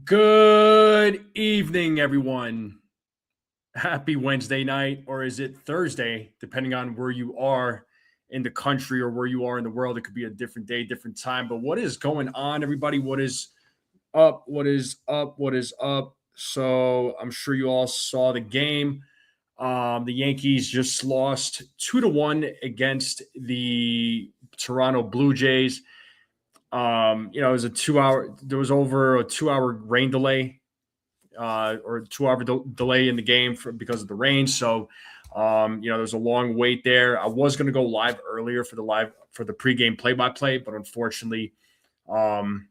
Good evening, everyone. Happy Wednesday night, or is it Thursday, depending on where you are in the country or where you are in the world. It could be a different day, different time. But what is going on, everybody? What is up? What is up? What is up? So I'm sure you all saw the game. The Yankees just lost 2-1 against the Toronto Blue Jays. It was there was over a 2 hour rain delay or 2 hour delay in the game because of the rain. So, there's a long wait there. I was going to go live earlier for the pregame play-by-play, but unfortunately, there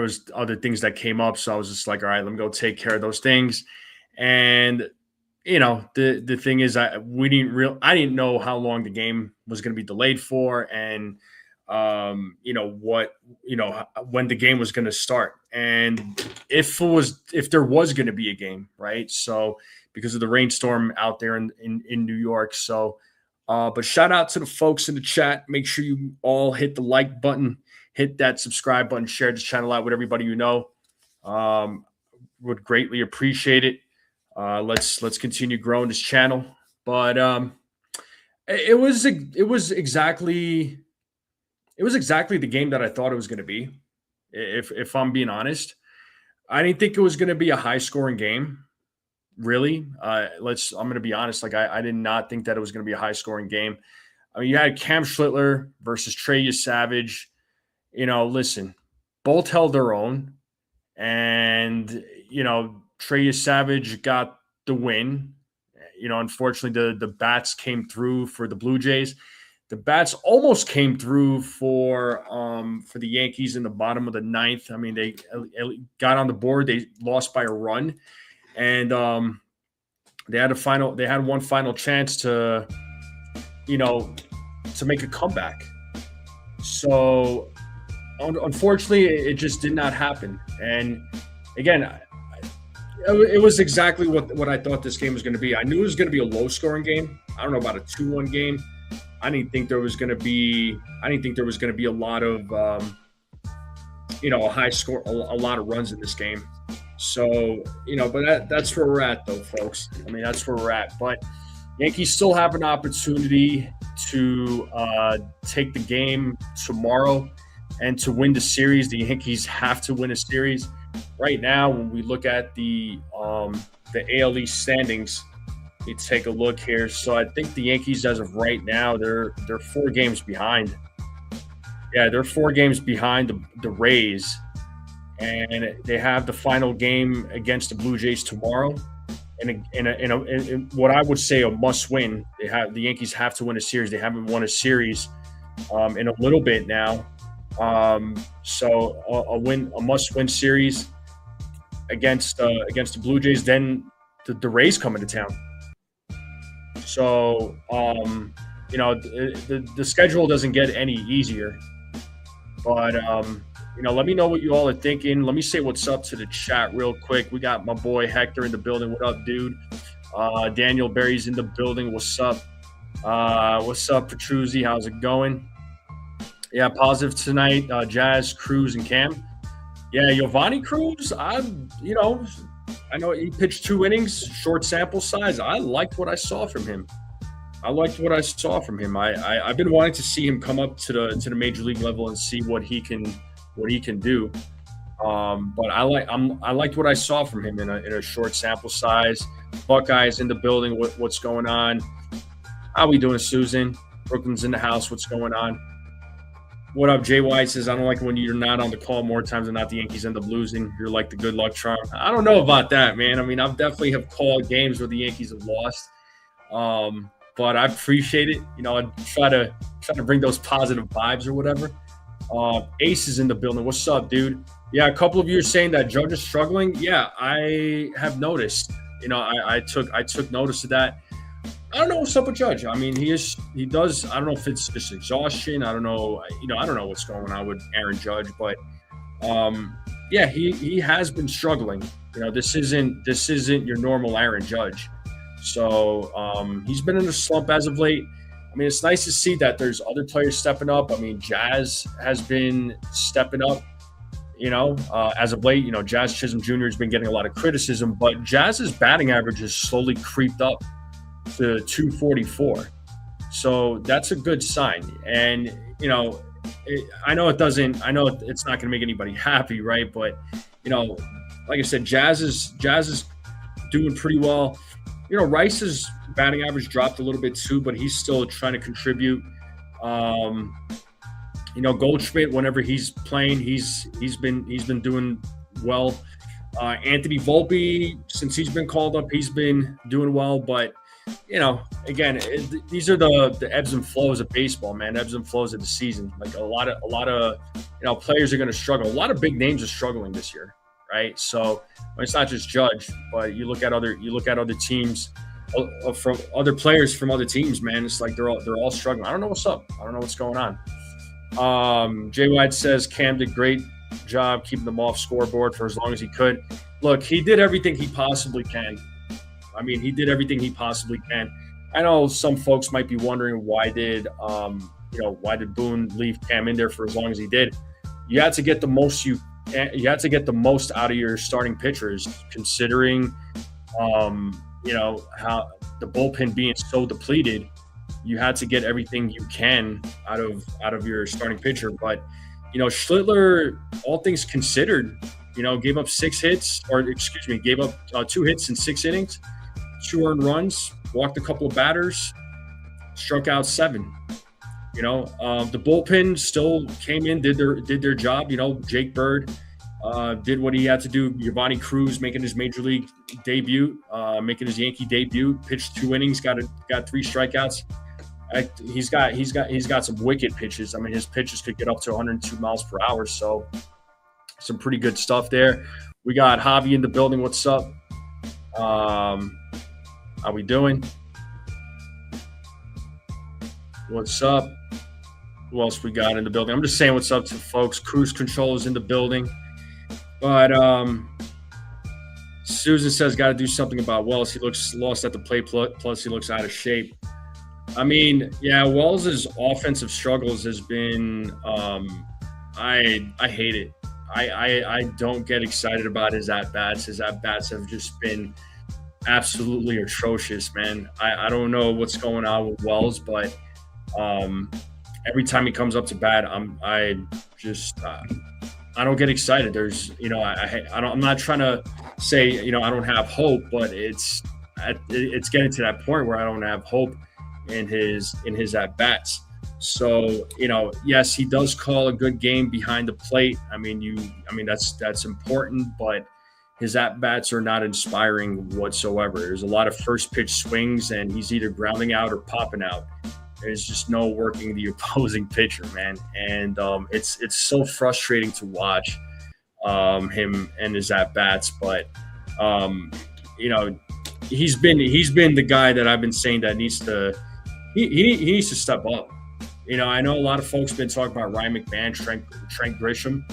was other things that came up. So I was just like, all right, let me go take care of those things. And, the thing is, I didn't know how long the game was going to be delayed for. And, when the game was going to start and if there was going to be a game, right? So because of the rainstorm out there in New York. So, but shout out to the folks in the chat. Make sure you all hit the like button, hit that subscribe button, share this channel out with everybody you know. Would greatly appreciate it. Let's continue growing this channel. But it was exactly the game that I thought it was going to be. If I'm being honest, I didn't think it was going to be a high scoring game. Really, I'm going to be honest. Like I did not think that it was going to be a high scoring game. I mean, you had Cam Schlittler versus Trey Savage. Listen, both held their own, and Trey Savage got the win. Unfortunately, the bats came through for the Blue Jays. The bats almost came through for the Yankees in the bottom of the ninth. I mean, they got on the board. They lost by a run, and they had one final chance to make a comeback. So, unfortunately, it just did not happen. And again, it was exactly what I thought this game was going to be. I knew it was going to be a low-scoring game. I don't know about a 2-1 game. I didn't think there was going to be a lot of a high score, a lot of runs in this game. So but that's where we're at, though, folks. I mean, that's where we're at. But Yankees still have an opportunity to take the game tomorrow and to win the series. The Yankees have to win a series right now. When we look at the AL East standings. Let's take a look here. So I think the Yankees, as of right now, they're 4 games behind. Yeah, they're 4 games behind the Rays, and they have the final game against the Blue Jays tomorrow. And in what I would say a must-win. The Yankees have to win a series. They haven't won a series in a little bit now. So a must-win series against the Blue Jays. Then the Rays come into town. So, the schedule doesn't get any easier. But, let me know what you all are thinking. Let me say what's up to the chat real quick. We got my boy Hector in the building. What up, dude? Daniel Berry's in the building. What's up? What's up, Petruzzi? How's it going? Yeah, positive tonight. Jazz, Cruz, and Cam. Yeah, Giovanni Cruz, I know he pitched 2 innings, short sample size. I liked what I saw from him. I've been wanting to see him come up to the major league level and see what he can do. But I liked what I saw from him in a short sample size. Buckeyes in the building. What's going on? How we doing, Susan? Brooklyn's in the house. What's going on? What up, Jay White says, I don't like when you're not on the call more times than not. The Yankees end up losing. You're like the good luck charm. I don't know about that, man. I mean, I've definitely have called games where the Yankees have lost. But I appreciate it. I try to bring those positive vibes or whatever. Ace is in the building. What's up, dude? Yeah, a couple of you are saying that Judge is struggling. Yeah, I have noticed. I took notice of that. I don't know what's up with Judge. I mean, he does. I don't know if it's just exhaustion. I don't know. I don't know what's going on with Aaron Judge, but yeah, he has been struggling. This isn't your normal Aaron Judge. So he's been in a slump as of late. I mean, it's nice to see that there's other players stepping up. I mean, Jazz has been stepping up. as of late, Jazz Chisholm Jr. has been getting a lot of criticism, but Jazz's batting average has slowly creeped up to 244. So that's a good sign. And, I know it's not going to make anybody happy, right? But, like I said, Jazz is doing pretty well. Rice's batting average dropped a little bit too, but he's still trying to contribute. Goldschmidt, whenever he's playing, he's been doing well. Anthony Volpe, since he's been called up, he's been doing well. But again, these are the ebbs and flows of baseball, man. Ebbs and flows of the season. Like a lot of players are going to struggle. A lot of big names are struggling this year, right? So it's not just Judge, but you look at other teams. From other players from other teams, man, it's like they're all struggling. I don't know what's up. I don't know what's going on. Jay White says Cam did great job keeping them off scoreboard for as long as he could. Look, he did everything he possibly can. He did everything he possibly can. I know some folks might be wondering why did Boone leave Cam in there for as long as he did. You had to get the most out of your starting pitchers, considering how the bullpen being so depleted. You had to get everything you can out of your starting pitcher. But Schlittler, all things considered, gave up 6 hits, gave up 2 hits in 6 innings, 2 earned runs, walked a couple of batters, struck out 7. The bullpen still came in, did their job. Jake Bird did what he had to do. Giovanni Cruz making his major league debut, making his Yankee debut, pitched 2 innings, got 3 strikeouts. He's got some wicked pitches. His pitches could get up to 102 miles per hour. So some pretty good stuff there. We got Javi in the building. What's up? How we doing? What's up? Who else we got in the building? I'm just saying what's up to folks. Cruise Control is in the building. But Susan says got to do something about Wells. He looks lost at the plate, plus he looks out of shape. Wells' offensive struggles has been I hate it. I don't get excited about his at-bats. His at-bats have just been absolutely atrocious, man. I don't know what's going on with Wells, but every time he comes up to bat, I don't get excited. There's, I'm not trying to say, I don't have hope, but it's getting to that point where I don't have hope in his at bats. So, yes, he does call a good game behind the plate. That's important, but his at bats are not inspiring whatsoever. There's a lot of first pitch swings, and he's either grounding out or popping out. There's just no working the opposing pitcher, man. And it's so frustrating to watch him and his at bats. But he's been the guy that I've been saying that needs to needs to step up. I know a lot of folks been talking about Ryan McMahon, Trent Grisham.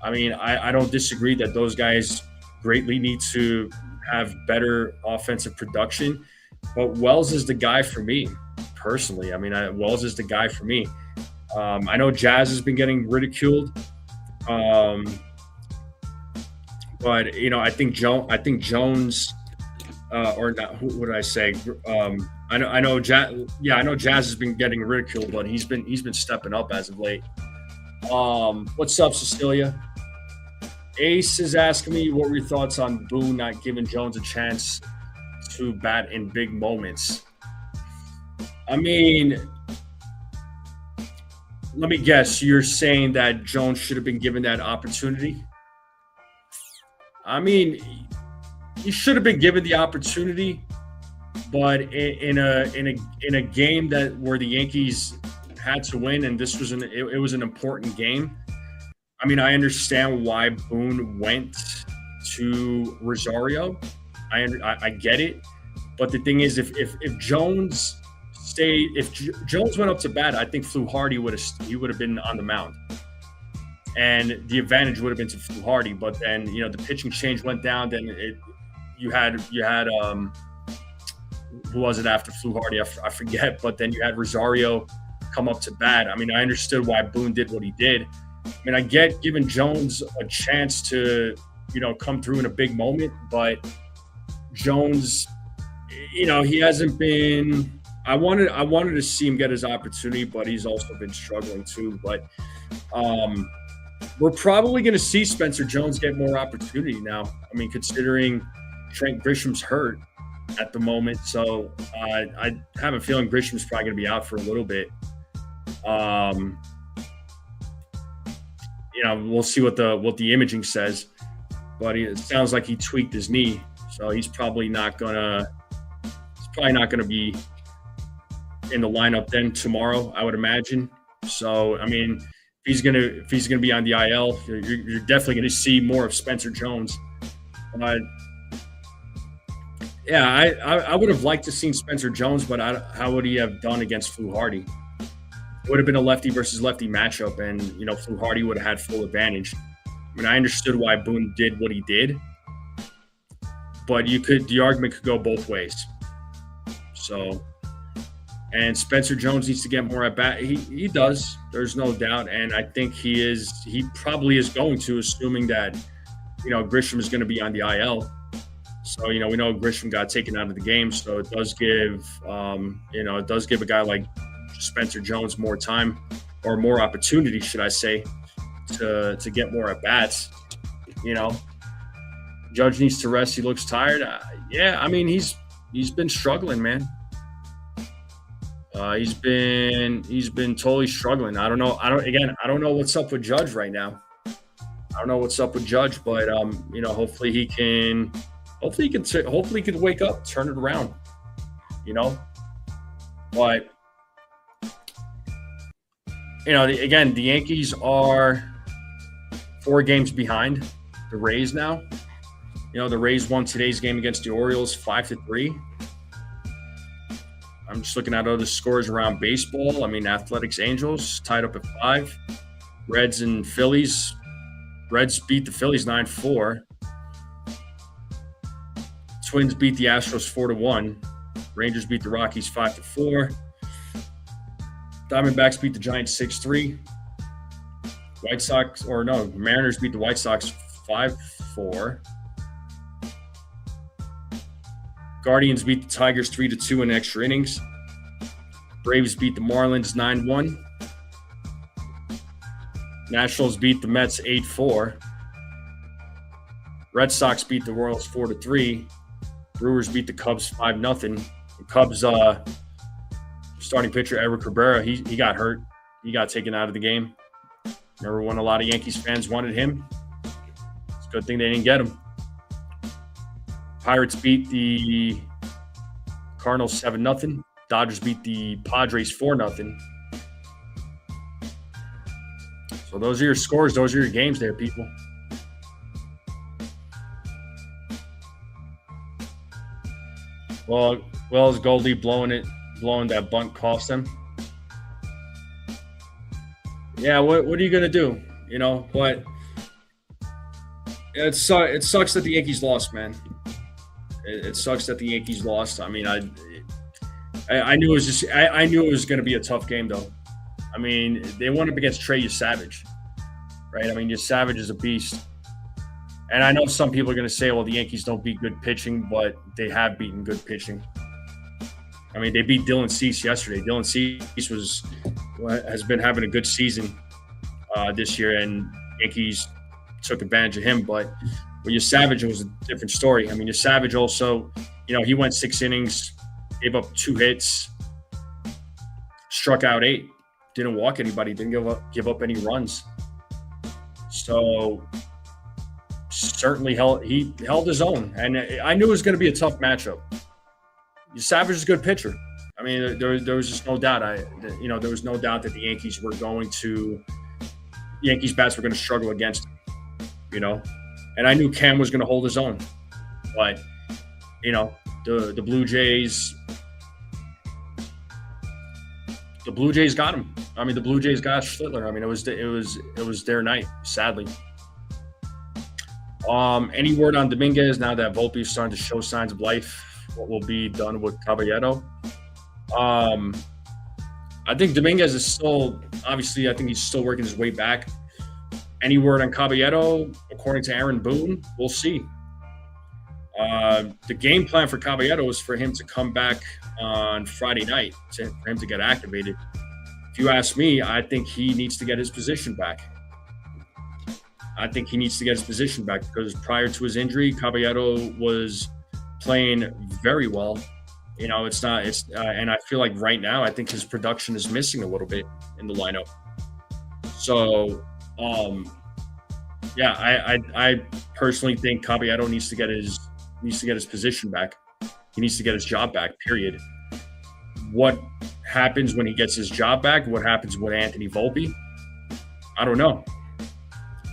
I don't disagree that those guys greatly need to have better offensive production, but Wells is the guy for me. Personally, Wells is the guy for me. I know Jazz has been getting ridiculed, but I think Jones, or not. What did I say? I know Jazz. Yeah, I know Jazz has been getting ridiculed, but he's been stepping up as of late. What's up, Cecilia? Ace is asking me what were your thoughts on Boone not giving Jones a chance to bat in big moments. Let me guess. You're saying that Jones should have been given that opportunity? He should have been given the opportunity, but in a game where the Yankees had to win, and this was it was an important game. I understand why Boone went to Rosario. I get it, but the thing is, if Jones Jones went up to bat, I think Fluharty would have been on the mound, and the advantage would have been to Fluharty. But then the pitching change went down. Then you had who was it after Fluharty? I forget. But then you had Rosario come up to bat. I understood why Boone did what he did, I mean, I get giving Jones a chance to, come through in a big moment, but Jones, he hasn't been. I wanted to see him get his opportunity, but he's also been struggling too. But we're probably going to see Spencer Jones get more opportunity now. I mean, considering Trent Grisham's hurt at the moment, so I have a feeling Grisham's probably going to be out for a little bit. We'll see what the imaging says, but it sounds like he tweaked his knee, so he's probably not gonna be in the lineup then tomorrow, I would imagine. So, I mean, if he's gonna be on the IL, you're definitely gonna see more of Spencer Jones. I would have liked to seen Spencer Jones, but how would he have done against Fluharty? It would have been a lefty versus lefty matchup, and Fluharty would have had full advantage. I mean, I understood why Boone did what he did, but the argument could go both ways. So, and Spencer Jones needs to get more at bat. He does. There's no doubt, and I think he probably is going to, assuming that Grisham is going to be on the IL. So we know Grisham got taken out of the game, so it does give a guy like Spencer Jones more time, or more opportunity, should I say, to get more at bats. Judge needs to rest. He looks tired. I mean, he's been struggling, man. He's been totally struggling. I don't know what's up with Judge right now. I don't know what's up with Judge, but hopefully he can wake up, turn it around. But again, the Yankees are 4 games behind the Rays now. The Rays won today's game against the Orioles 5-3. I'm just looking at other scores around baseball. I mean, Athletics Angels tied up at 5. Reds and Phillies. Reds beat the Phillies 9-4. Twins beat the Astros 4-1. Rangers beat the Rockies 5-4. Diamondbacks beat the Giants 6-3. Mariners beat the White Sox 5-4. Guardians beat the Tigers 3-2 in extra innings. Braves beat the Marlins 9-1. Nationals beat the Mets 8-4. Red Sox beat the Royals 4-3. Brewers beat the Cubs 5-0. The Cubs starting pitcher Eric Cabrera, he got hurt. He got taken out of the game. Remember when a lot of Yankees fans wanted him? It's a good thing they didn't get him. Pirates beat the Cardinals 7-0. Dodgers beat the Padres 4-0. So those are your scores. Those are your games there, people. Well, as Goldie blowing that bunt cost him. Yeah, what are you gonna do? But it sucks that the Yankees lost, man. It sucks that the Yankees lost. I mean, I knew it was gonna be a tough game, though. I mean, they went up against Trey Savage, right? I mean, Savage is a beast. And I know some people are going to say, well, the Yankees don't beat good pitching, but they have beaten good pitching. I mean, they beat Dylan Cease yesterday. Dylan Cease has been having a good season this year, and Yankees took advantage of him. But with Savage, it was a different story. I mean, Savage also, he went 6 innings, gave up 2 hits, struck out 8, didn't walk anybody, didn't give up any runs. So certainly he held his own, and I knew it was going to be a tough matchup. Savage is a good pitcher. I mean, there was just no doubt. There was no doubt that the Yankees bats were going to struggle against him. And I knew Cam was going to hold his own, but the Blue Jays got him. I mean, the Blue Jays got Schlittler. I mean, it was their night, sadly. Any word on Dominguez now that Volpe is starting to show signs of life? What will be done with Caballero? I think Dominguez is still, obviously, I think he's still working his way back. Any word on Caballero? According to Aaron Boone, we'll see. The game plan for Caballero is for him to come back on Friday night, for him to get activated. If you ask me, I think he needs to get his position back. Because prior to his injury, Caballero was playing very well. And I feel like right now, I think his production is missing a little bit in the lineup. So, I personally think Caballero needs to get his position back. He needs to get his job back, period. What happens when he gets his job back? What happens with Anthony Volpe? I don't know.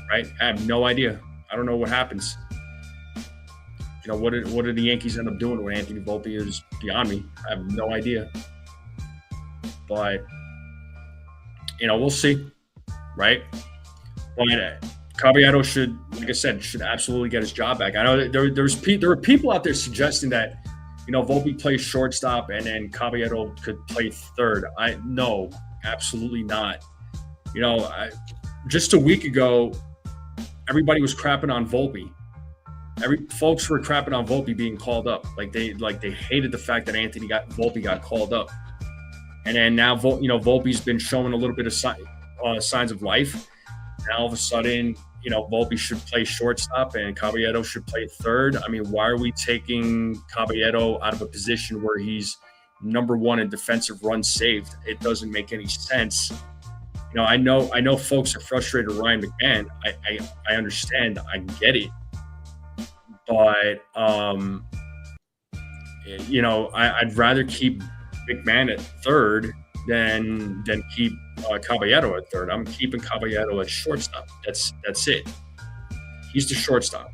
Right? I have no idea. I don't know what happens. What did the Yankees end up doing when Anthony Volpe is beyond me? I have no idea. But, we'll see. Right? But Caballero should, like I said, absolutely get his job back. I know that there were people out there suggesting that, Volpe plays shortstop and then Caballero could play third. No, absolutely not. Just a week ago, everybody was crapping on Volpe. Folks were crapping on Volpe being called up. They hated the fact that Volpe got called up. And then now, Volpe's been showing a little bit of signs of life. Now all of a sudden, Volpe should play shortstop and Caballero should play third. I mean, why are we taking Caballero out of a position where he's number one in defensive runs saved? It doesn't make any sense. I know folks are frustrated with Ryan McMahon. I understand. I get it. But, I'd rather keep McMahon at third than keep Caballero at third. I'm keeping Caballero at shortstop. That's it. He's the shortstop.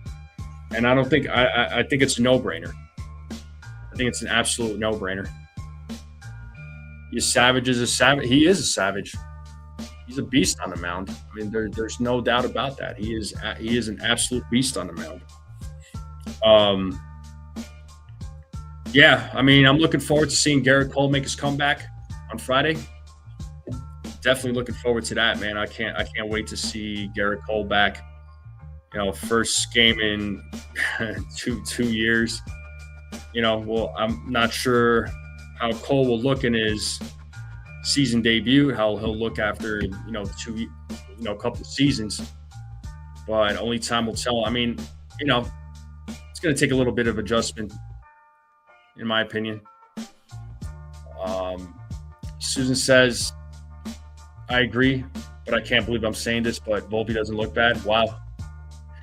And I think it's a no-brainer. I think it's an absolute no-brainer. Savage is a savage. He is a savage. He's a beast on the mound. I mean, there's no doubt about that. He is an absolute beast on the mound. I'm looking forward to seeing Garrett Cole make his comeback on Friday. Definitely looking forward to that, man. I can't wait to see Garrett Cole back. First game in two years. I'm not sure how Cole will look in his season debut, how he'll look after a couple of seasons, but only time will tell. I mean, it's going to take a little bit of adjustment, in my opinion. Susan says, I agree, but I can't believe I'm saying this, but Volpe doesn't look bad. Wow.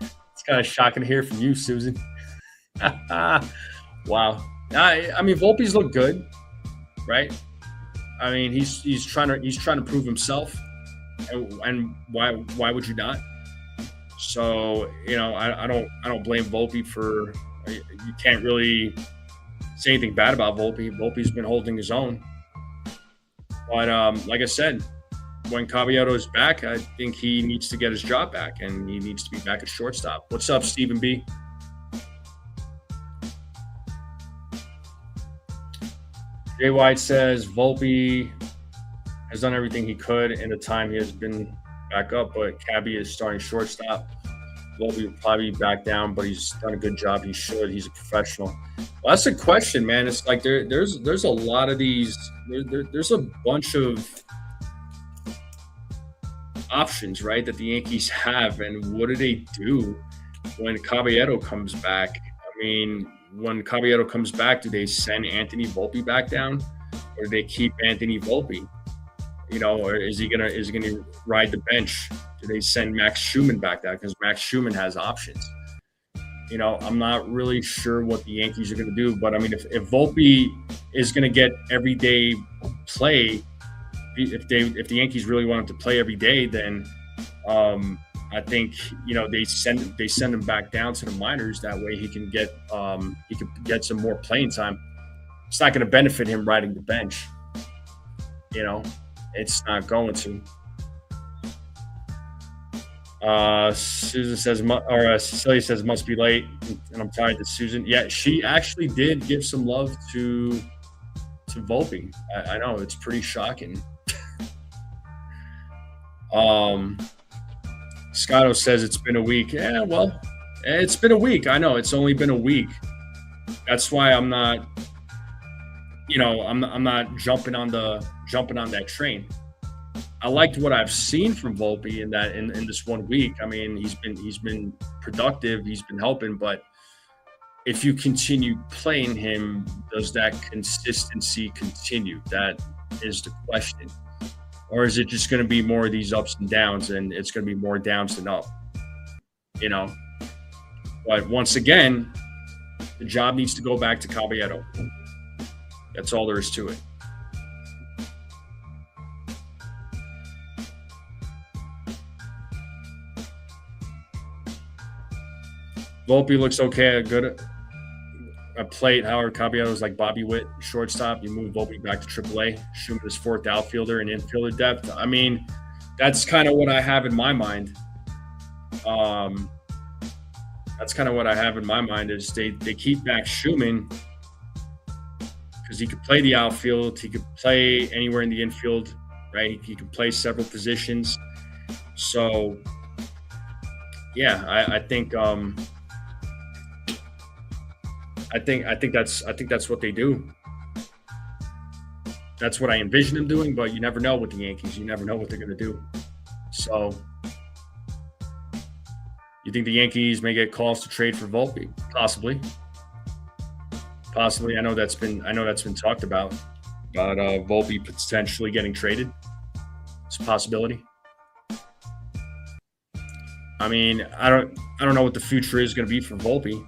It's kind of shocking to hear from you, Susan. Wow. I mean, Volpe's look good, right? I mean, he's trying to prove himself, and why would you not? So I don't blame Volpe for. You can't really say anything bad about Volpe. Volpe's been holding his own, but like I said, when Caballero is back, I think he needs to get his job back, and he needs to be back at shortstop. What's up, Stephen B? Jay White says Volpe has done everything he could in the time he has been back up, but Cabby is starting shortstop. Volpe will probably be back down, but he's done a good job. He should. He's a professional. Well, that's a question, man. It's like there's a lot of these. There's a bunch of options, right, that the Yankees have, and what do they do when Caballero comes back? I mean, when Caballero comes back, do they send Anthony Volpe back down, or do they keep Anthony Volpe? Or is he gonna ride the bench? Do they send Max Schumann back down, because Max Schumann has options? I'm not really sure what the Yankees are going to do, but I mean, if Volpe is going to get everyday play, if the Yankees really want him to play every day, then I think they send him back down to the minors. That way he can get some more playing time. It's not going to benefit him riding the bench. It's not going to. Susan says, Cecilia says, must be late, and I'm tired to Susan. Yeah, she actually did give some love to Volpe. I know, it's pretty shocking. Scotto says it's been a week. Yeah, well, it's been a week. I know it's only been a week. That's why I'm not, I'm not jumping on that train. I liked what I've seen from Volpe in this 1 week. I mean, he's been productive. He's been helping, but if you continue playing him, does that consistency continue? That is the question. Or is it just going to be more of these ups and downs, and it's going to be more downs than up? But once again, the job needs to go back to Caballero. That's all there is to it. Volpe looks okay, good at plate. Howard Caballero's like Bobby Witt, shortstop. You move Volpe back to AAA. Schumann is fourth outfielder and infielder depth. I mean, that's kind of what I have in my mind. Is they keep back Schumann because he could play the outfield. He could play anywhere in the infield, right? He could play several positions. So, yeah, I think that's what they do. That's what I envision them doing, but you never know with the Yankees. You never know what they're going to do. So, you think the Yankees may get calls to trade for Volpe? Possibly. I know that's been talked about. But Volpe potentially getting traded. It's a possibility. I mean, I don't know what the future is going to be for Volpe.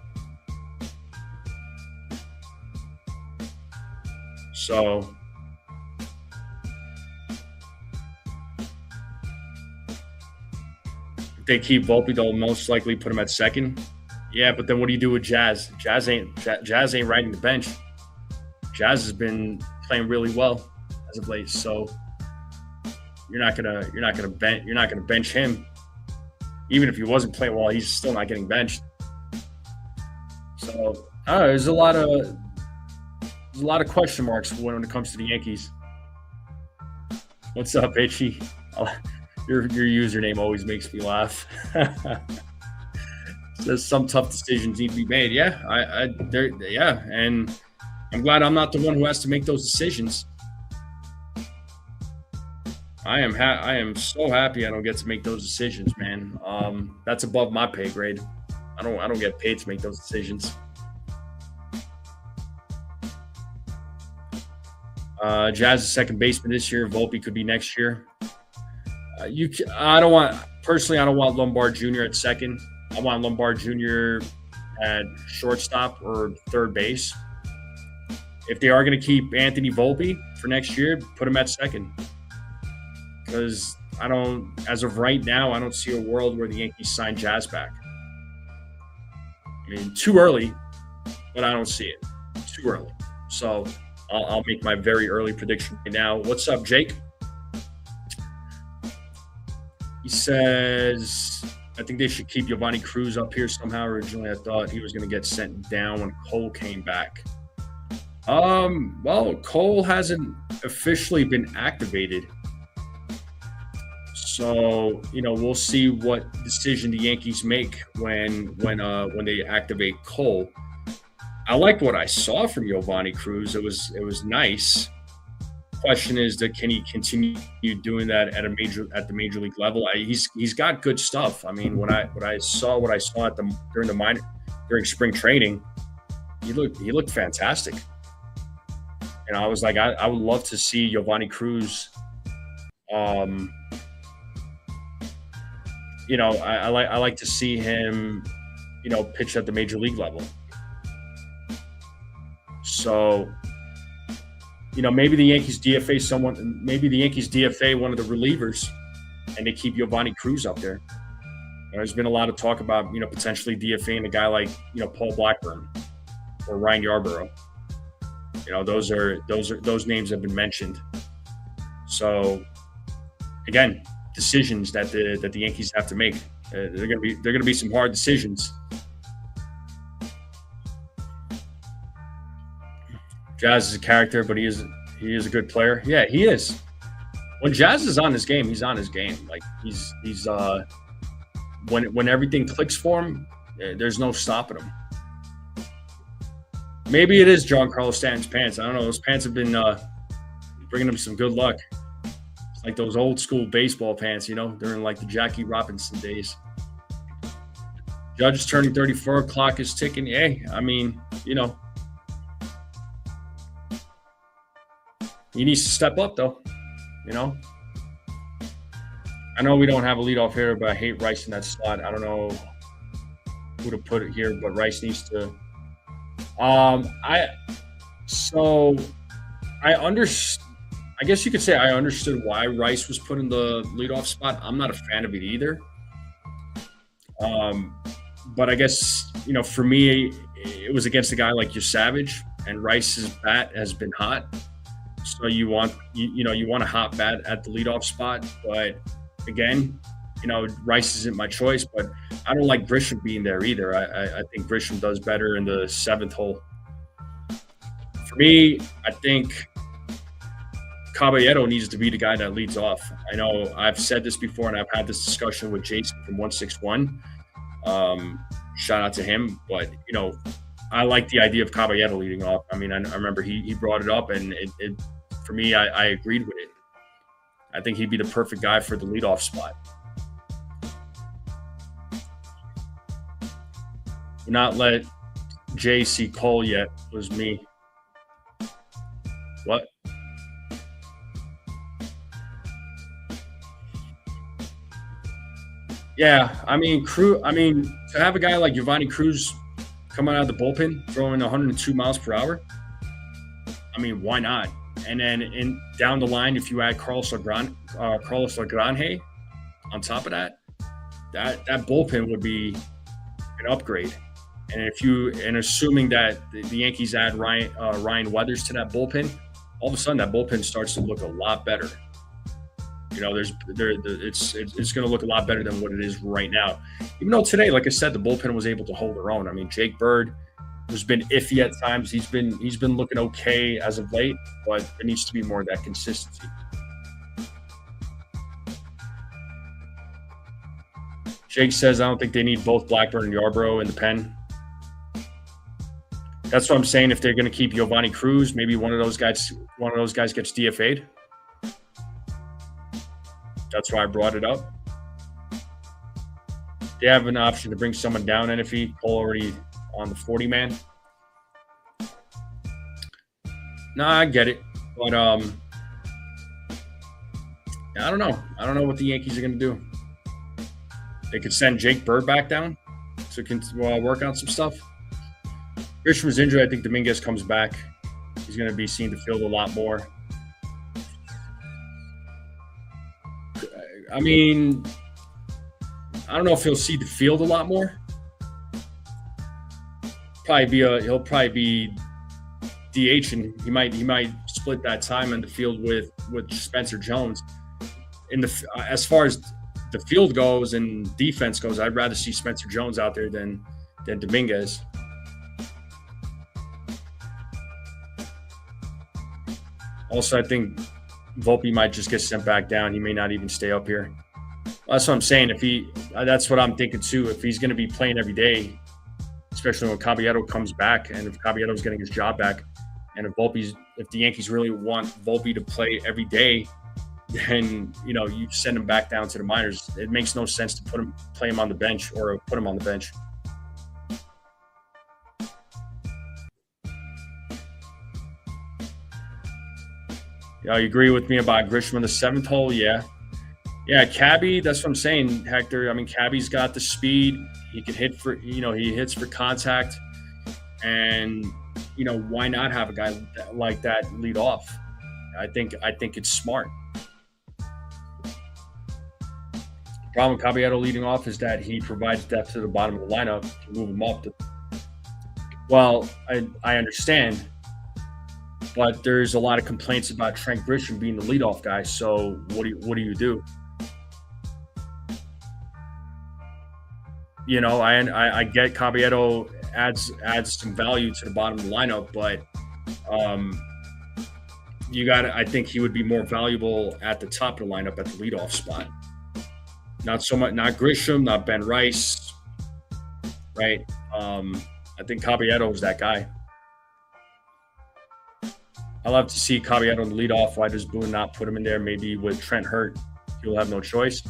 So if they keep Volpe, they'll most likely put him at second. Yeah, but then what do you do with Jazz? Jazz ain't riding the bench. Jazz has been playing really well as of late, so you're not gonna bench him. Even if he wasn't playing well, he's still not getting benched. So I don't know, there's a lot of question marks when it comes to the Yankees. What's up, Itchy? Your username always makes me laugh. Says some tough decisions need to be made. Yeah, and I'm glad I'm not the one who has to make those decisions. I am so happy I don't get to make those decisions, man. That's above my pay grade. I don't get paid to make those decisions. Jazz is second baseman this year. Volpe could be next year. I don't want Lombard Jr. at second. I want Lombard Jr. at shortstop or third base. If they are going to keep Anthony Volpe for next year, put him at second. Because as of right now, I don't see a world where the Yankees sign Jazz back. I mean, too early, but I don't see it. Too early. So I'll make my very early prediction right now. What's up, Jake? He says, I think they should keep Giovanni Cruz up here somehow. Originally, I thought he was going to get sent down when Cole came back. Well, Cole hasn't officially been activated. So, we'll see what decision the Yankees make when they activate Cole. I liked what I saw from Giovanni Cruz. It was nice. Question is that can he continue doing that at the major league level? He's got good stuff. I mean, when I saw during spring training, he looked fantastic. And I was like, I would love to see Giovanni Cruz. I like to see him, pitch at the major league level. So, maybe the Yankees DFA someone. Maybe the Yankees DFA one of the relievers, and they keep Giovanni Cruz up there. There's been a lot of talk about potentially DFAing a guy like Paul Blackburn or Ryan Yarborough. Those names have been mentioned. So, again, decisions that the Yankees have to make. They're gonna be some hard decisions. Jazz is a character, but he is a good player. Yeah, he is. When Jazz is on his game, he's on his game. Like he's when everything clicks for him, there's no stopping him. Maybe it is John Carlos Stanton's pants. I don't know. Those pants have been bringing him some good luck. It's like those old school baseball pants, during like the Jackie Robinson days. Judge is turning 34. Clock is ticking. Hey, I mean, he needs to step up, though. I know we don't have a leadoff hitter, but I hate Rice in that slot. I don't know who to put it here, but Rice needs to. I guess you could say I understood why Rice was put in the leadoff spot. I'm not a fan of it either. But I guess, for me, it was against a guy like your Savage, and Rice's bat has been hot. So you want a hot bat at the leadoff spot. But again, Rice isn't my choice, but I don't like Grisham being there either. I think Grisham does better in the seventh hole. For me, I think Caballero needs to be the guy that leads off. I know I've said this before, and I've had this discussion with Jason from 161. Shout out to him, but I like the idea of Caballero leading off. I mean, I remember he brought it up, and it for me, I agreed with it. I think he'd be the perfect guy for the leadoff spot. Not let J.C. Cole yet was me. What? Yeah, I mean, to have a guy like Giovanni Cruz coming out of the bullpen throwing 102 miles per hour, I mean, why not? And then down the line, if you add Carlos Lagrange on top of that bullpen would be an upgrade. And assuming that the Yankees add Ryan Weathers to that bullpen, all of a sudden that bullpen starts to look a lot better. It's going to look a lot better than what it is right now. Even though today, like I said, the bullpen was able to hold their own. I mean, Jake Bird has been iffy at times. He's been looking okay as of late, but there needs to be more of that consistency. Jake says, I don't think they need both Blackburn and Yarbrough in the pen. That's what I'm saying. If they're going to keep Giovanni Cruz, maybe one of those guys gets DFA'd. That's why I brought it up. They have an option to bring someone down, and if Cole already on the 40-man. No, I get it, but I don't know. I don't know what the Yankees are going to do. They could send Jake Bird back down to work on some stuff. Grisham was injured. I think Dominguez comes back. He's going to be seen to field a lot more. I mean, I don't know if he'll see the field a lot more. He'll probably be DH, and he might split that time in the field with Spencer Jones. As far as the field goes and defense goes, I'd rather see Spencer Jones out there than Dominguez. Also, I think Volpe might just get sent back down. He may not even stay up here. That's what I'm saying. That's what I'm thinking too. If he's going to be playing every day, especially when Caballero comes back, and if Caballero's getting his job back, and if the Yankees really want Volpe to play every day, then you send him back down to the minors. It makes no sense to play him on the bench or put him on the bench. Yeah, you agree with me about Grisham in the seventh hole? Yeah, Cabby. That's what I'm saying, Hector. I mean, Cabby's got the speed. He can hit he hits for contact, and why not have a guy like that lead off? I think it's smart. The problem with Caballero leading off is that he provides depth to the bottom of the lineup to move him up. Well, I understand. But there's a lot of complaints about Trent Grisham being the leadoff guy. So what do you do? I get Caballero adds some value to the bottom of the lineup, but I think he would be more valuable at the top of the lineup at the leadoff spot. Not so much, not Grisham, not Ben Rice, right? I think Caballero is that guy. I love to see Caballero in the leadoff. Why does Boone not put him in there? Maybe with Trent hurt, he'll have no choice.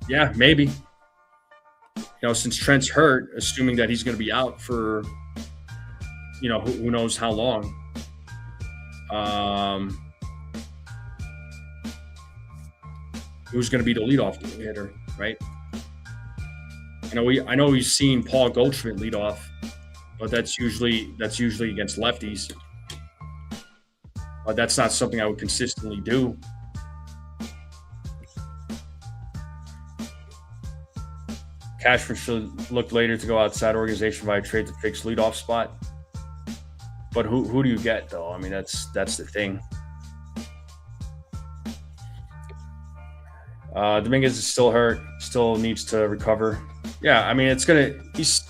Yeah, maybe. Since Trent's hurt, assuming that he's going to be out for, who knows how long. Who's going to be the leadoff hitter, right? I know we've seen Paul Goldschmidt lead off, but that's usually against lefties. But that's not something I would consistently do. Cashman should look later to go outside organization via trade to fix leadoff spot. But who do you get though? I mean, that's the thing. Dominguez is still hurt, still needs to recover. Yeah, I mean, he's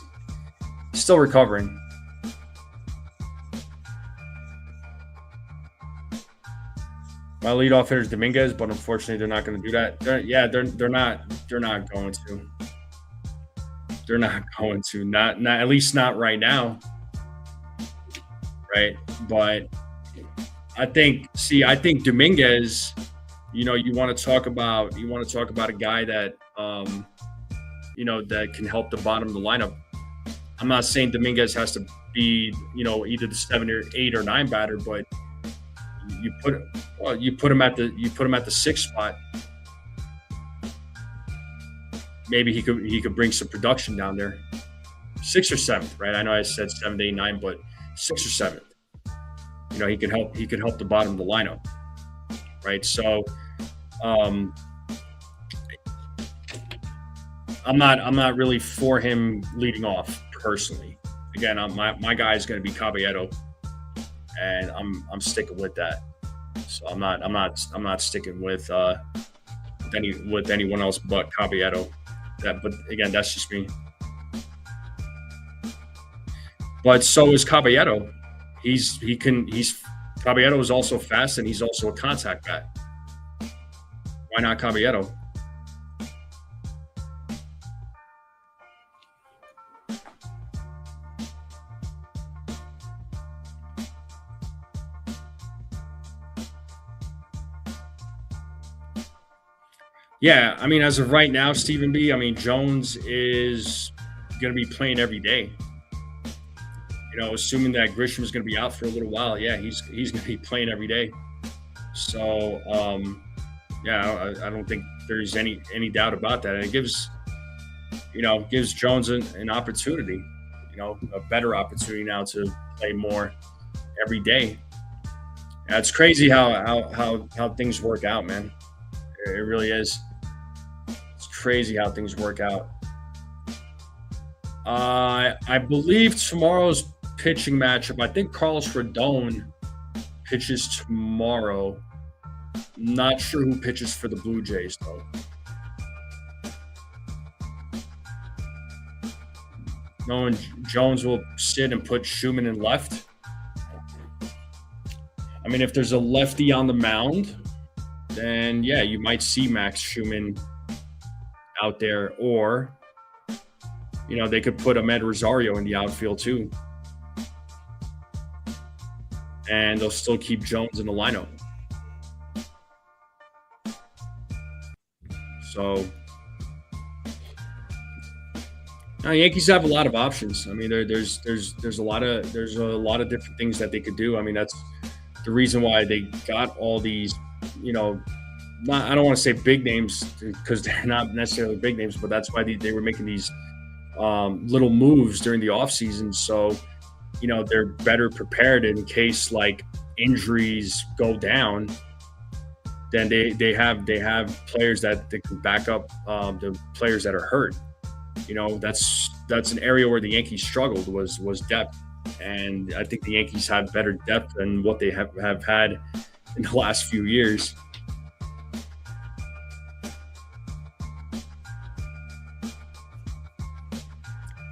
still recovering. My leadoff hitter is Dominguez, but unfortunately, they're not going to do that. They're not going to. They're not going to. Not at least not right now. Right, but I think Dominguez. You want to talk about a guy that that can help the bottom of the lineup. I'm not saying Dominguez has to be either the 7 or 8 or 9 batter, but you put him at the 6th spot. Maybe he could bring some production down there. 6th or 7th, right? I know I said 7, 8, 9, but 6th or 7th. He could help the bottom of the lineup, right? So, I'm not really for him leading off personally. Again, my guy is going to be Caballero, and I'm sticking with that. So I'm not sticking with anyone else but Caballero. But again, that's just me. But so is Caballero. Caballero is also fast, and he's also a contact bat. Why not Caballero? Yeah, I mean, as of right now, Stephen B., I mean, Jones is going to be playing every day. Assuming that Grisham is going to be out for a little while, yeah, he's going to be playing every day. So, I don't think there's any doubt about that. And it gives Jones an opportunity, a better opportunity now to play more every day. It's crazy how things work out, man. It really is. It's crazy how things work out. I believe tomorrow's pitching matchup, I think Carlos Rodon pitches tomorrow. Not sure who pitches for the Blue Jays, though. Knowing Jones will sit and put Schumann in left. I mean, if there's a lefty on the mound, then, yeah, you might see Max Schumann out there. Or, they could put Ahmed Rosario in the outfield, too. And they'll still keep Jones in the lineup. So, now Yankees have a lot of options. I mean, there's a lot of different things that they could do. I mean, that's the reason why they got all these, I don't want to say big names because they're not necessarily big names, but that's why they were making these little moves during the offseason. So, they're better prepared in case like injuries go down. Then they have players that they can back up the players that are hurt. That's an area where the Yankees struggled was depth, and I think the Yankees have better depth than what they have had in the last few years.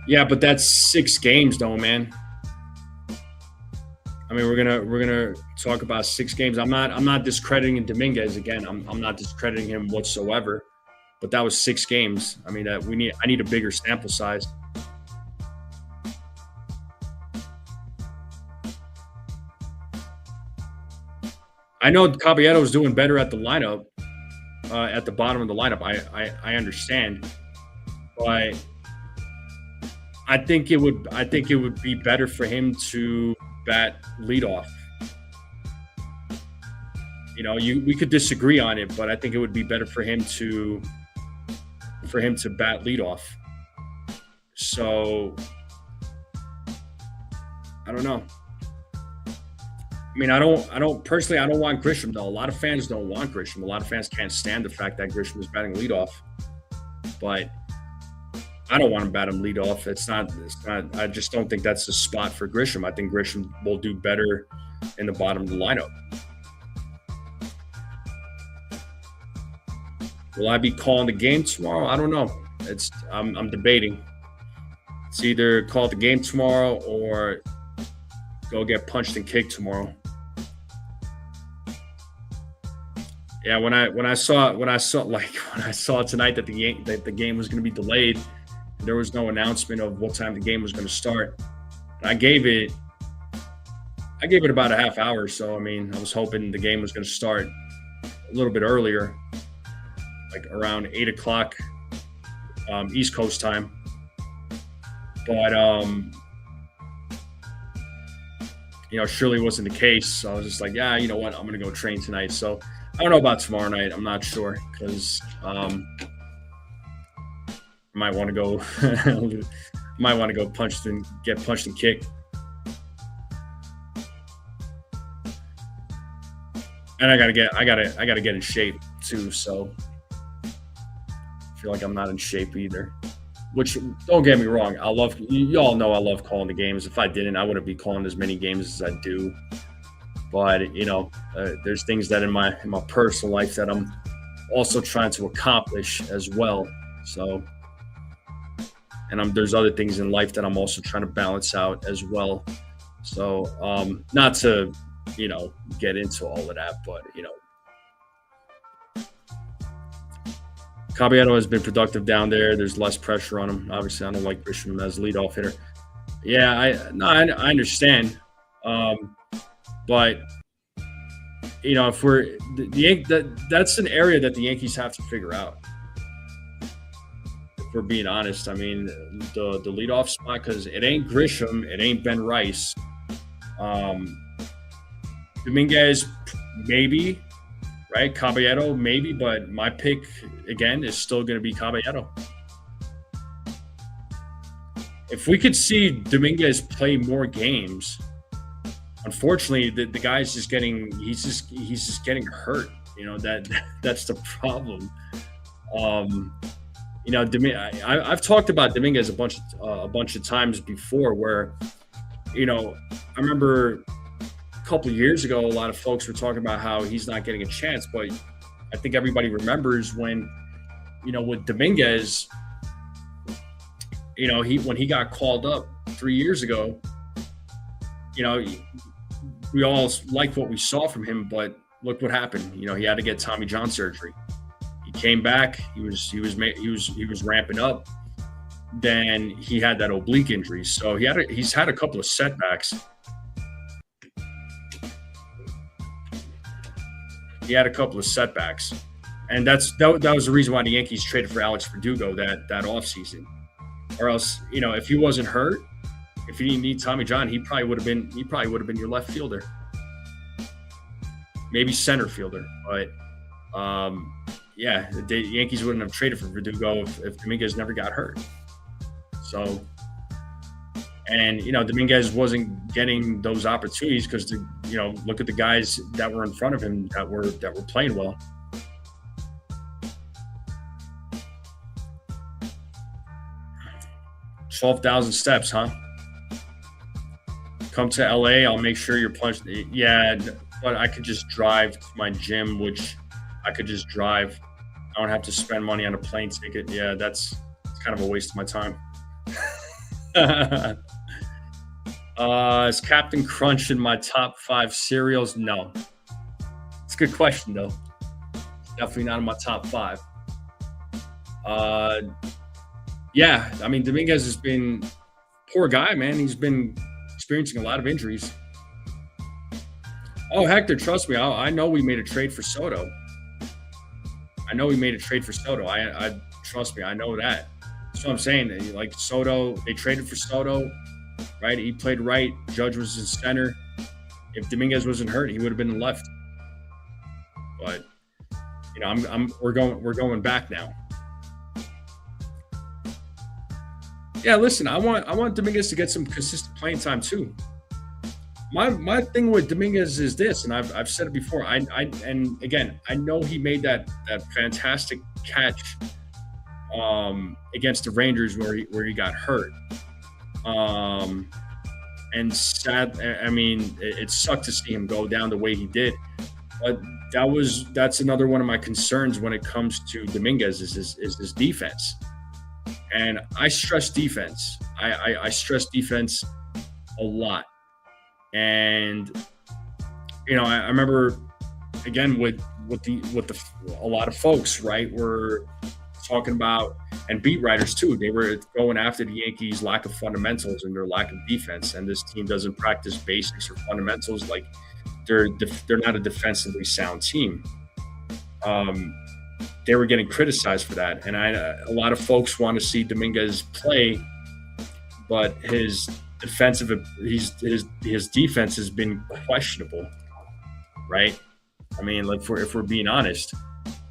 Yeah, but that's 6 games, though, man. I mean, we're gonna talk about 6 games. I'm not discrediting Dominguez again. I'm not discrediting him whatsoever. But that was 6 games. I mean, I need a bigger sample size. I know Caballero is doing better at the lineup, at the bottom of the lineup. I understand, but I think it would be better for him to bat leadoff. We could disagree on it, but I think it would be better for him to bat leadoff. So I don't know. I mean, I don't personally. I don't want Grisham though. A lot of fans don't want Grisham. A lot of fans can't stand the fact that Grisham is batting leadoff. But I don't want him batting leadoff. It's not. I just don't think that's the spot for Grisham. I think Grisham will do better in the bottom of the lineup. Will I be calling the game tomorrow? I don't know. I'm debating. It's either call the game tomorrow or go get punched and kicked tomorrow. Yeah, when I saw tonight that the game was going to be delayed, there was no announcement of what time the game was going to start. And I gave it about a half hour. So I mean, I was hoping the game was going to start a little bit earlier, like around 8:00 East Coast time. But surely wasn't the case. So I was just like, yeah, you know what? I'm going to go train tonight. So I don't know about tomorrow night. I'm not sure because I might want to go get punched and kicked. And I gotta get in shape too. So I feel like I'm not in shape either. Which, don't get me wrong, you all know I love calling the games. If I didn't, I wouldn't be calling as many games as I do. But there's things that in my personal life that I'm also trying to accomplish as well. So, and there's other things in life that I'm also trying to balance out as well. So, not to get into all of that, but Caballero has been productive down there. There's less pressure on him. Obviously, I don't like Grisham as leadoff hitter. Yeah, I understand. But if we're that's an area that the Yankees have to figure out. If we're being honest, I mean the leadoff spot, because it ain't Grisham, it ain't Ben Rice. Dominguez, maybe. Right, Caballero, maybe, but my pick, again, is still going to be Caballero. If we could see Dominguez play more games, unfortunately, the guy's just he's just getting hurt. That's the problem. I've talked about Dominguez a bunch of times before, where, I remember a couple of years ago, a lot of folks were talking about how he's not getting a chance, but I think everybody remembers when, with Dominguez, when he got called up 3 years ago, we all liked what we saw from him, but look what happened. He had to get Tommy John surgery. He came back. He was ramping up. Then he had that oblique injury. So he's had a couple of setbacks. He had a couple of setbacks, and that was the reason why the Yankees traded for Alex Verdugo that offseason. Or else, if he wasn't hurt, if he didn't need Tommy John, he probably would have been your left fielder, maybe center fielder. But the Yankees wouldn't have traded for Verdugo if Dominguez never got hurt. So, and Dominguez wasn't getting those opportunities because look at the guys that were in front of him that were playing well. $12,000 steps, huh? Come to LA, I'll make sure you're punched. Yeah, but I could just drive to my gym, which I could just drive. I don't have to spend money on a plane ticket. Yeah, it's kind of a waste of my time. Is Captain Crunch in my top 5 cereals? No. It's a good question, though. Definitely not in my top 5. Uh, yeah, I mean, Dominguez has been poor guy, man. He's been experiencing a lot of injuries. Oh, Hector, trust me. I know we made a trade for Soto. I trust me. I know that. That's what I'm saying. Like Soto, they traded for Soto, right? He played right. Judge was in center. If Dominguez wasn't hurt, he would have been left. But we're going back now. Yeah, listen, I want Dominguez to get some consistent playing time too. My thing with Dominguez is this, and I've said it before. And again, I know he made that fantastic catch against the Rangers where he got hurt. And sad. I mean, it sucked to see him go down the way he did. But that's another one of my concerns when it comes to Dominguez is his defense. And I stress defense. I stress defense a lot. And I remember again with a lot of folks, right, were talking about, and beat writers too. They were going after the Yankees' lack of fundamentals and their lack of defense. And this team doesn't practice basics or fundamentals. Like they're not a defensively sound team. They were getting criticized for that, and a lot of folks want to see Dominguez play, but his defense has been questionable, right? I mean, like if we're being honest,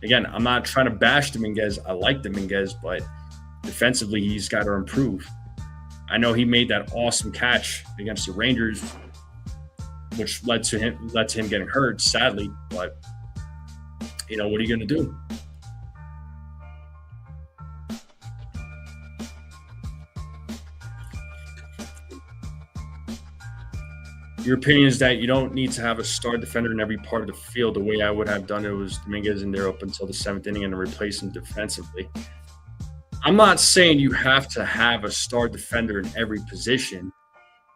again, I'm not trying to bash Dominguez. I like Dominguez, but defensively, he's got to improve. I know he made that awesome catch against the Rangers, which led to him getting hurt, sadly. But what are you going to do? Your opinion is that you don't need to have a star defender in every part of the field. The way I would have done it was Dominguez in there up until the 7th inning and then replace him defensively. I'm not saying you have to have a star defender in every position.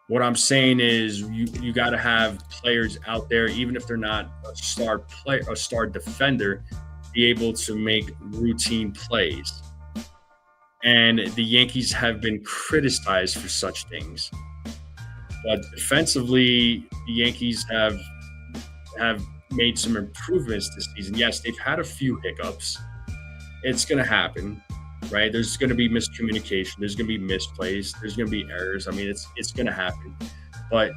What I'm saying is you got to have players out there, even if they're not a star defender, be able to make routine plays. And the Yankees have been criticized for such things. But defensively, the Yankees have made some improvements this season. Yes, they've had a few hiccups. It's going to happen, right? There's going to be miscommunication. There's going to be misplays. There's going to be errors. I mean, it's going to happen. But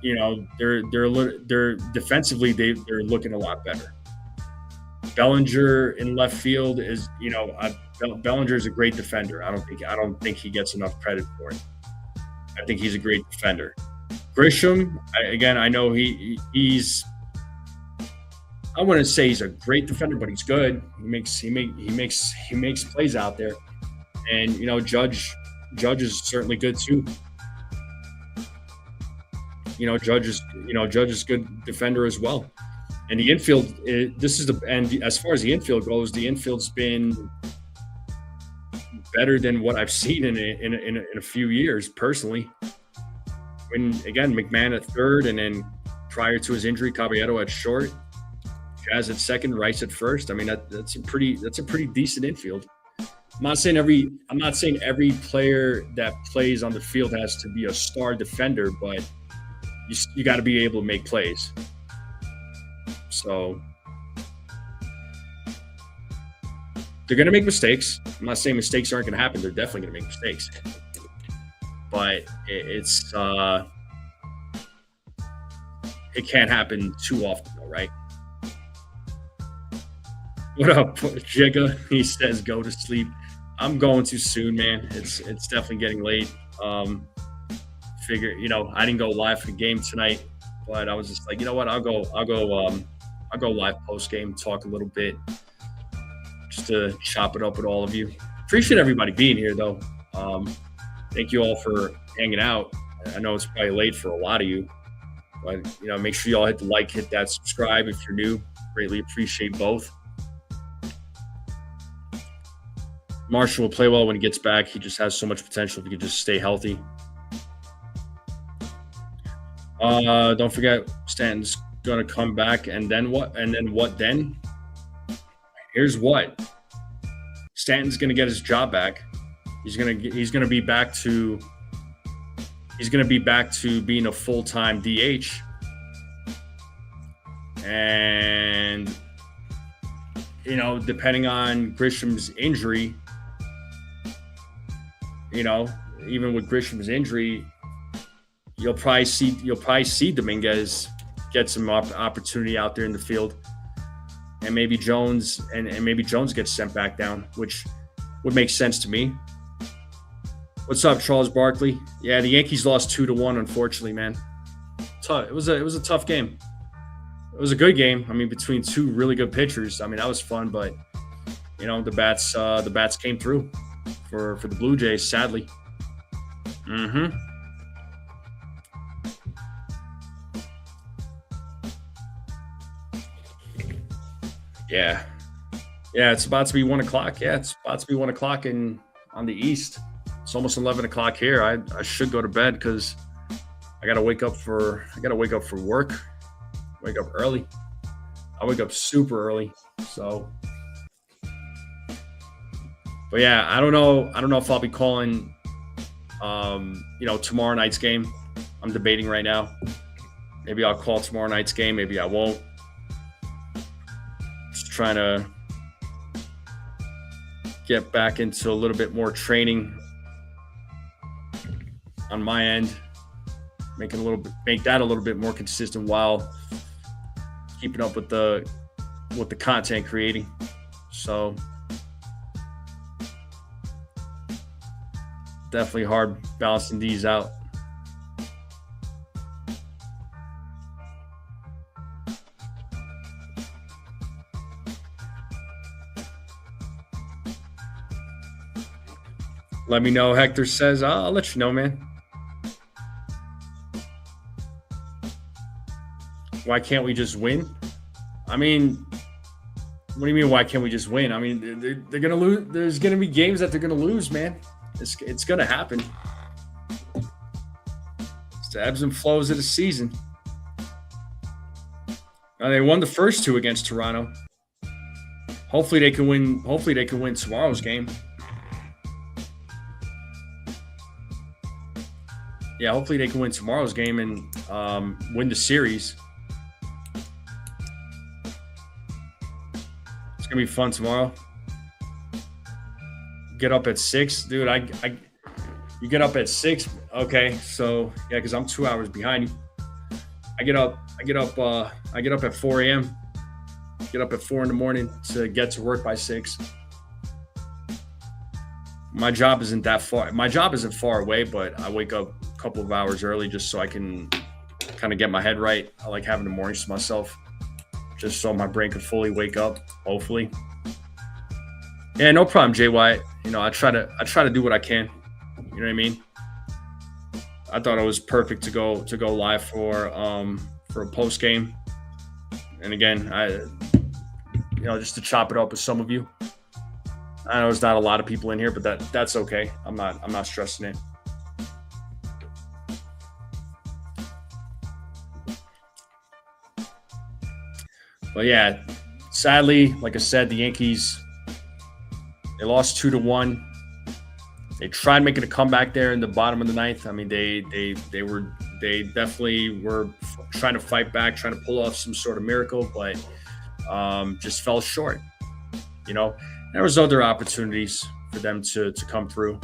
they're defensively they're looking a lot better. Bellinger in left field is Bellinger is a great defender. I don't think he gets enough credit for it. I think he's a great defender. Grisham, I know he's. I wouldn't say he's a great defender, but he's good. He makes plays out there, and Judge is certainly good too. Judge is a good defender as well. And the infield, as far as the infield goes, the infield's been better than what I've seen in a few years personally. When again, McMahon at third, and then prior to his injury, Caballero at short, Jazz at second, Rice at first. I mean that's a pretty decent infield. I'm not saying every player that plays on the field has to be a star defender, but you got to be able to make plays. So they're going to make mistakes. I'm not saying mistakes aren't going to happen. They're definitely going to make mistakes. But it can't happen too often, though, right? What up, Jigga? He says, go to sleep. I'm going too soon, man. It's definitely getting late. I didn't go live for the game tonight, but I was just like, you know what? I'll go live post game, talk a little bit, just to chop it up with all of you. Appreciate everybody being here, though. Thank you all for hanging out. I know it's probably late for a lot of you, but make sure you all hit the like, hit that subscribe if you're new. Greatly appreciate both. Marshall will play well when he gets back. He just has so much potential if he could just stay healthy. Don't forget Stanton's gonna come back, and then what? And then what? Then here's what: Stanton's gonna get his job back. He's gonna be back to being a full-time DH, and depending on Grisham's injury, even with Grisham's injury, you'll probably see Dominguez get some opportunity out there in the field, and maybe Jones gets sent back down, which would make sense to me. What's up, Charles Barkley? Yeah, the Yankees lost 2-1, unfortunately, man. Tough. It was a tough game. It was a good game. I mean, between two really good pitchers. I mean, that was fun, but the bats came through for the Blue Jays, sadly. Mm-hmm. Yeah. Yeah, it's about to be 1:00. Yeah, it's about to be 1:00 on the East. It's almost 11:00 here. I should go to bed because I gotta wake up for work. Wake up early. I wake up super early. So, but yeah, I don't know if I'll be calling tomorrow night's game. I'm debating right now. Maybe I'll call tomorrow night's game, maybe I won't. Just trying to get back into a little bit more training on my end, make that a little bit more consistent while keeping up with the content creating. So definitely hard balancing these out. Let me know, Hector says. I'll let you know, man. Why can't we just win? I mean, what do you mean, why can't we just win? I mean, they're going to lose. There's going to be games that they're going to lose, man. It's going to happen. It's the ebbs and flows of the season. Now, they won the first two against Toronto. Hopefully they can win. Hopefully they can win tomorrow's game. Yeah, hopefully they can win tomorrow's game and win the series. It's gonna be fun tomorrow. Get up at 6, dude. You get up at 6, okay? So yeah, because I'm 2 hours behind you. I get up at 4 a.m. Get up at 4 in the morning to get to work by 6. My job isn't that far. My job isn't far away, but I wake up a couple of hours early just so I can kind of get my head right. I like having the mornings to myself, just so my brain can fully wake up. Hopefully. Yeah, no problem, Jay White. I try to do what I can. You know what I mean? I thought it was perfect to go live for a post game, and again, just to chop it up with some of you. I know there's not a lot of people in here, but that's okay. I'm not stressing it. But yeah, sadly, like I said, the Yankees, they lost 2-1. They tried making a comeback there in the bottom of the ninth. I mean, they definitely were trying to fight back, trying to pull off some sort of miracle, but just fell short. There was other opportunities for them to come through.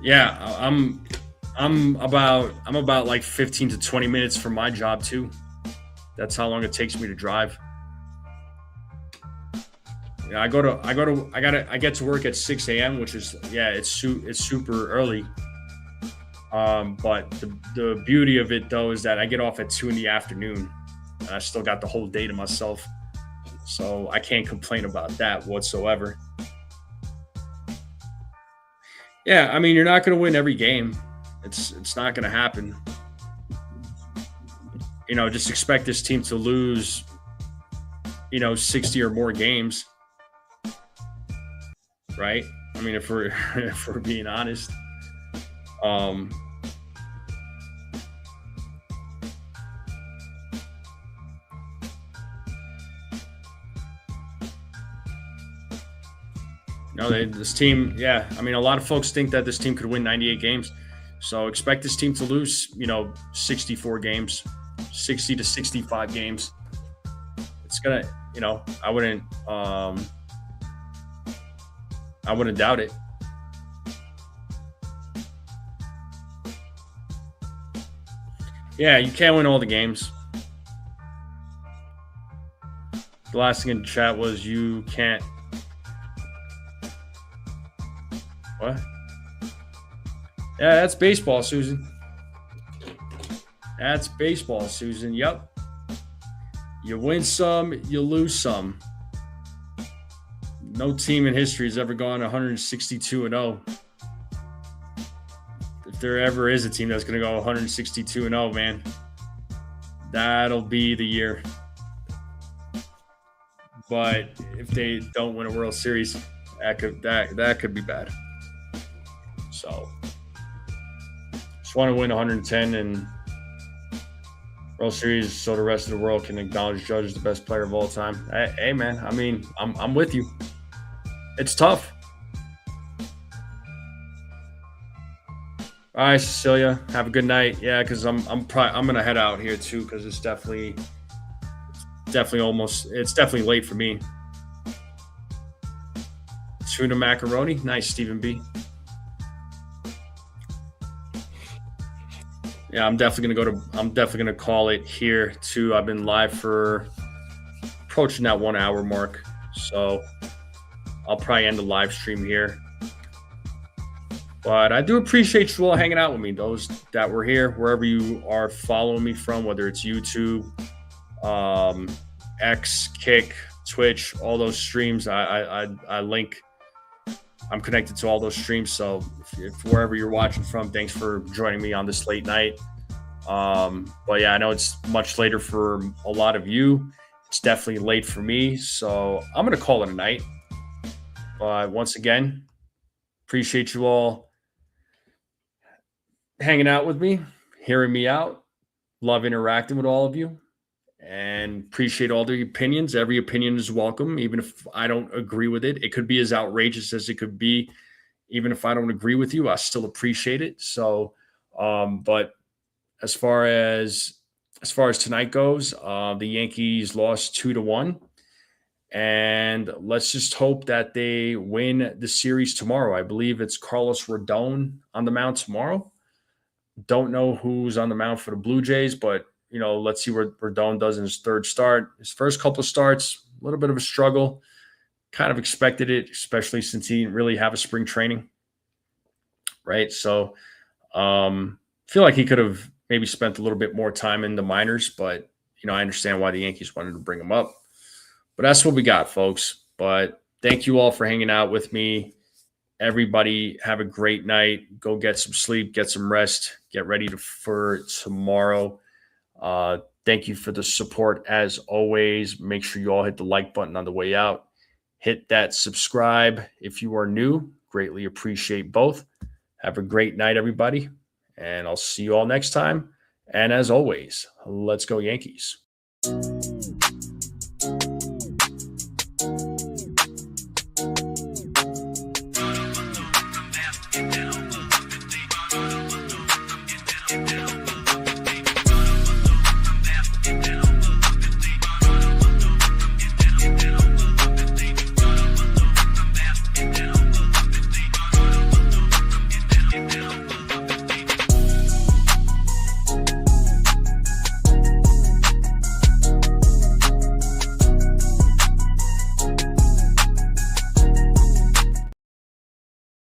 Yeah, I'm about like 15 to 20 minutes from my job too. That's how long it takes me to drive. Yeah, I get to work at 6 a.m., which is it's super early. But the beauty of it though is that I get off at 2 in the afternoon, and I still got the whole day to myself, so I can't complain about that whatsoever. Yeah, I mean, you're not going to win every game. It's not going to happen. Just expect this team to lose, 60 or more games. right? I mean, if we're if we're being honest. Um, no, this team, yeah. I mean, a lot of folks think that this team could win 98 games. So expect this team to lose, 64 games, 60 to 65 games. It's gonna, I wouldn't doubt it. Yeah, you can't win all the games. The last thing in the chat was you can't. What? Yeah, that's baseball, Susan. That's baseball, Susan. Yep. You win some, you lose some. No team in history has ever gone 162-0. If there ever is a team that's going to go 162-0, man, that'll be the year. But if they don't win a World Series, that could be bad. So, just want to win 110 and World Series so the rest of the world can acknowledge Judge as the best player of all time. Hey man, I mean, I'm with you. It's tough. All right, Cecilia, have a good night. Yeah, because I'm gonna head out here too because it's definitely late for me. Tuna macaroni, nice, Stephen B. Yeah, I'm definitely gonna call it here too. I've been live for approaching that 1 hour mark, so I'll probably end the live stream here. But I do appreciate you all hanging out with me, those that were here, wherever you are following me from, whether it's YouTube, X, Kick, Twitch, all those streams. I link. I'm connected to all those streams. So if wherever you're watching from, thanks for joining me on this late night. But yeah, I know it's much later for a lot of you. It's definitely late for me. So I'm going to call it a night. But once again, appreciate you all hanging out with me, hearing me out. Love interacting with all of you. And appreciate all the opinions. Every opinion is welcome, even if I don't agree with it. It could be as outrageous as it could be. Even if I don't agree with you, I still appreciate it. So, but as far as tonight goes, the Yankees lost 2-1. And let's just hope that they win the series tomorrow. I believe it's Carlos Rodon on the mound tomorrow. Don't know who's on the mound for the Blue Jays, but let's see what Braun does in his third start. His first couple of starts, a little bit of a struggle. Kind of expected it, especially since he didn't really have a spring training, right? So feel like he could have maybe spent a little bit more time in the minors, but, I understand why the Yankees wanted to bring him up. But that's what we got, folks. But thank you all for hanging out with me. Everybody have a great night. Go get some sleep, get some rest, get ready for tomorrow. Thank you for the support as always. Make sure you all hit the like button on the way out. Hit that subscribe if you are new. Greatly appreciate both. Have a great night, everybody. And I'll see you all next time. And as always, let's go Yankees.